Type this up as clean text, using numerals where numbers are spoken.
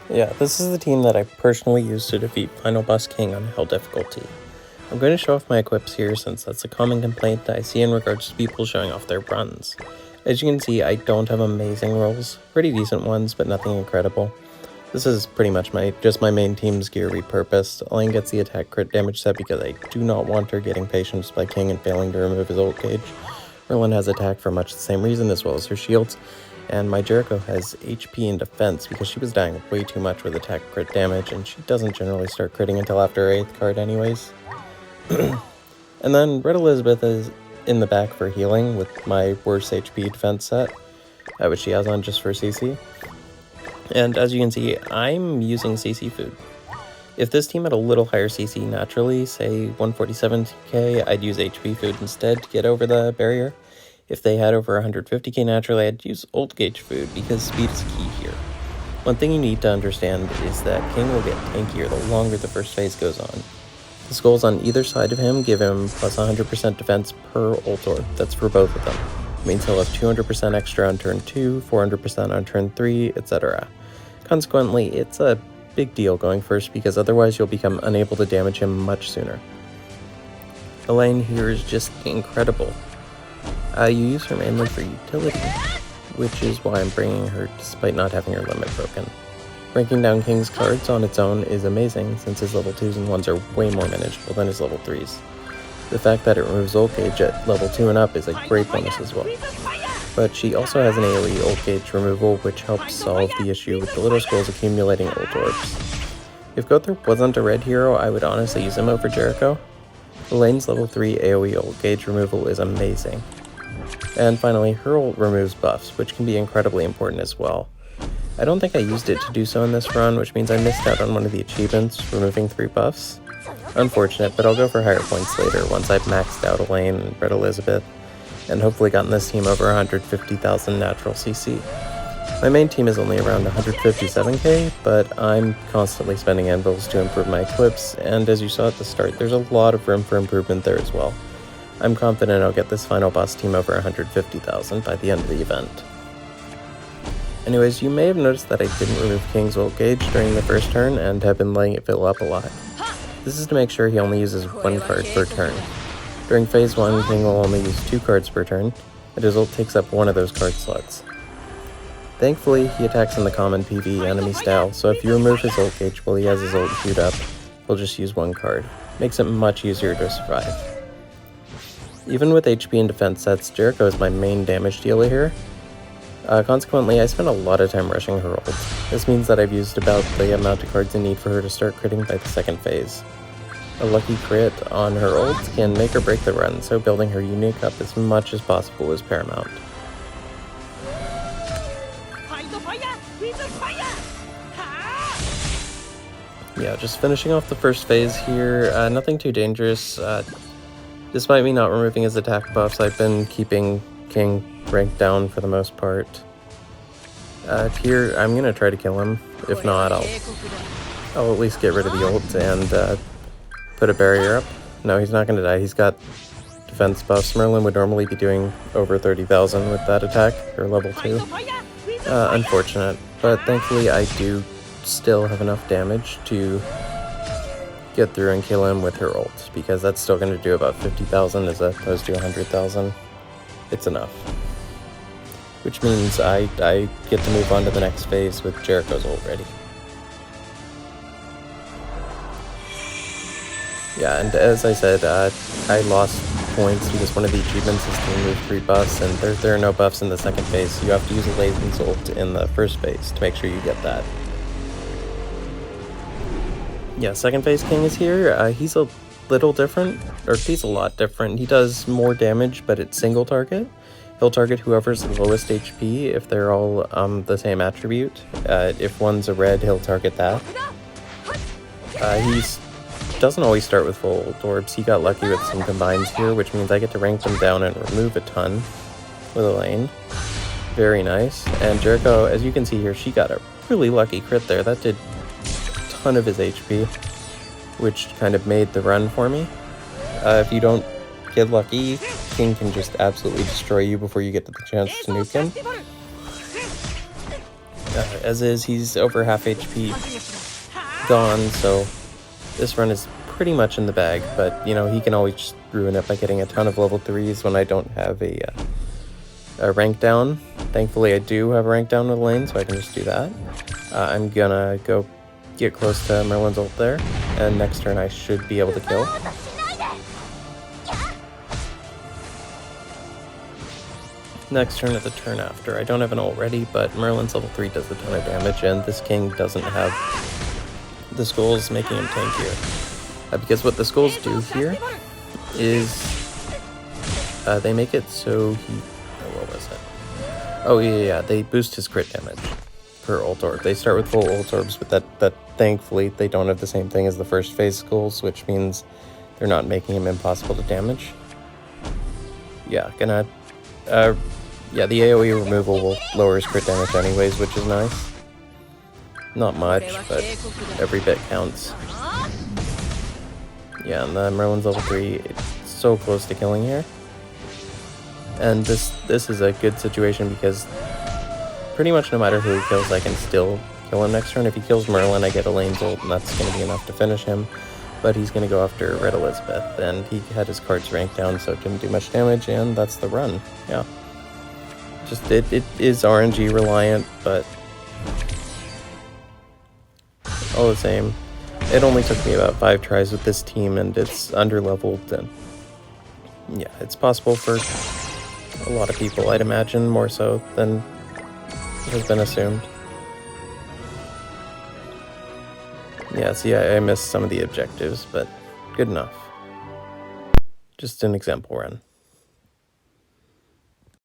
Yeah, this is the team that I personally used to defeat Final Boss King on Hell difficulty. I'm going to show off my equips here since that's a common complaint that I see in regards to people showing off their runs. As you can see, I don't have amazing rolls, pretty decent ones, but nothing incredible. This is pretty much just my main team's gear repurposed. Elaine gets the attack crit damage set because I do not want her getting patience by King and failing to remove his ult gauge. Merlin has attack for much the same reason as well as her shields, and my Jericho has HP and defense because she was dying way too much with attack crit damage, and she doesn't generally start critting until after her 8th card anyways. And then Red Elizabeth is in the back for healing with my worst HP defense set, which she has on just for CC. And as you can see, I'm using CC food. If this team had a little higher CC naturally, say 147k, I'd use HP food instead to get over the barrier. If they had over 150k naturally, I'd use ult gauge food because speed is key here. One thing you need to understand is that King will get tankier the longer the first phase goes on. The skulls on either side of him give him plus 100% defense per ult orb. That's for both of them. It means he'll have 200% extra on turn 2, 400% on turn 3, etc. Consequently, it's a big deal going first because otherwise you'll become unable to damage him much sooner. Elaine here is just incredible. You use her mainly for utility, which is why I'm bringing her despite not having her limit broken. Ranking down King's cards on its own is amazing since his level 2s and 1s are way more manageable than his level 3s. The fact that it removes ult gauge at level 2 and up is a great bonus as well. But she also has an AoE ult gauge removal which helps solve the issue with the little skulls accumulating ult orbs. If Gothorp wasn't a red hero, I would honestly use him over Jericho. Elaine's level 3 AoE ult gauge removal is amazing. And finally, her ult removes buffs, which can be incredibly important as well. I don't think I used it to do so in this run, which means I missed out on one of the achievements, removing 3 buffs. Unfortunate, but I'll go for higher points later once I've maxed out Elaine and Red Elizabeth, and hopefully gotten this team over 150,000 natural CC. My main team is only around 157k, but I'm constantly spending anvils to improve my equips, and as you saw at the start, there's a lot of room for improvement there as well. I'm confident I'll get this final boss team over 150,000 by the end of the event. Anyways, you may have noticed that I didn't remove King's ult gauge during the first turn and have been letting it fill up a lot. This is to make sure he only uses 1 card per turn. During phase 1, King will only use 2 cards per turn, and his ult takes up 1 of those card slots. Thankfully, he attacks in the common PvE enemy style, so if you remove his ult gauge while he has his ult queued up, he'll just use 1 card. Makes it much easier to survive. Even with HP and defense sets, Jericho is my main damage dealer here. Consequently, I spent a lot of time rushing her ult. This means that I've used about the amount of cards I need for her to start critting by the second phase. A lucky crit on her ult can make or break the run, so building her unique up as much as possible is paramount. Yeah, just finishing off the first phase here, nothing too dangerous. Despite me not removing his attack buffs, I've been keeping King ranked down for the most part. Here, I'm gonna try to kill him. If not, I'll at least get rid of the ult and put a barrier up. No, he's not gonna die. He's got defense buffs. Merlin would normally be doing over 30,000 with that attack, or level 2. Unfortunate, but thankfully I do still have enough damage to get through and kill him with her ult, because that's still going to do about 50,000 as opposed to 100,000. It's enough. Which means I get to move on to the next phase with Jericho's ult ready. Yeah, and as I said, I lost points because one of the achievements is to remove 3 buffs, and there are no buffs in the second phase, so you have to use Elaine's ult in the first phase to make sure you get that. Yeah, second phase King is here. He's a little different, or he's a lot different. He does more damage, but it's single target. He'll target whoever's the lowest HP if they're all the same attribute. If one's a red, he'll target that. He doesn't always start with full ult orbs. He got lucky with some combines here, which means I get to rank them down and remove a ton with Elaine. Very nice. And Jericho, as you can see here, she got a really lucky crit there. That did ton of his HP, which kind of made the run for me. If you don't get lucky, King can just absolutely destroy you before you get to the chance to nuke him. As is, he's over half HP gone, so this run is pretty much in the bag, but, you know, he can always just ruin it by getting a ton of level 3s when I don't have a rank down. Thankfully, I do have a rank down with lane, so I can just do that. I'm gonna go get close to Merlin's ult there, and next turn I should be able to kill. Next turn or the turn after. I don't have an ult ready, but Merlin's level 3 does a ton of damage, and this king doesn't have the skulls making him tankier. Because what the skulls do here is they make it so he... Oh, what was it? Oh, yeah, they boost his crit damage per ult orb. They start with full ult orbs, but that thankfully they don't have the same thing as the first phase skulls, which means they're not making him impossible to damage. Yeah, gonna... yeah, the AoE removal will lower his crit damage anyways, which is nice. Not much, but every bit counts. Yeah, and the Merlin's level 3, it's so close to killing here. And this is a good situation because pretty much no matter who he kills, I can still kill him next turn. If he kills Merlin, I get Elaine's ult, and that's going to be enough to finish him. But he's going to go after Red Elizabeth, and he had his cards ranked down, so it didn't do much damage, and that's the run. Yeah. Just, it is RNG reliant, but all the same, it only took me about 5 tries with this team, and it's under-leveled, and yeah, it's possible for a lot of people, I'd imagine, more so than has been assumed. Yeah, see, I missed some of the objectives, but good enough. Just an example run.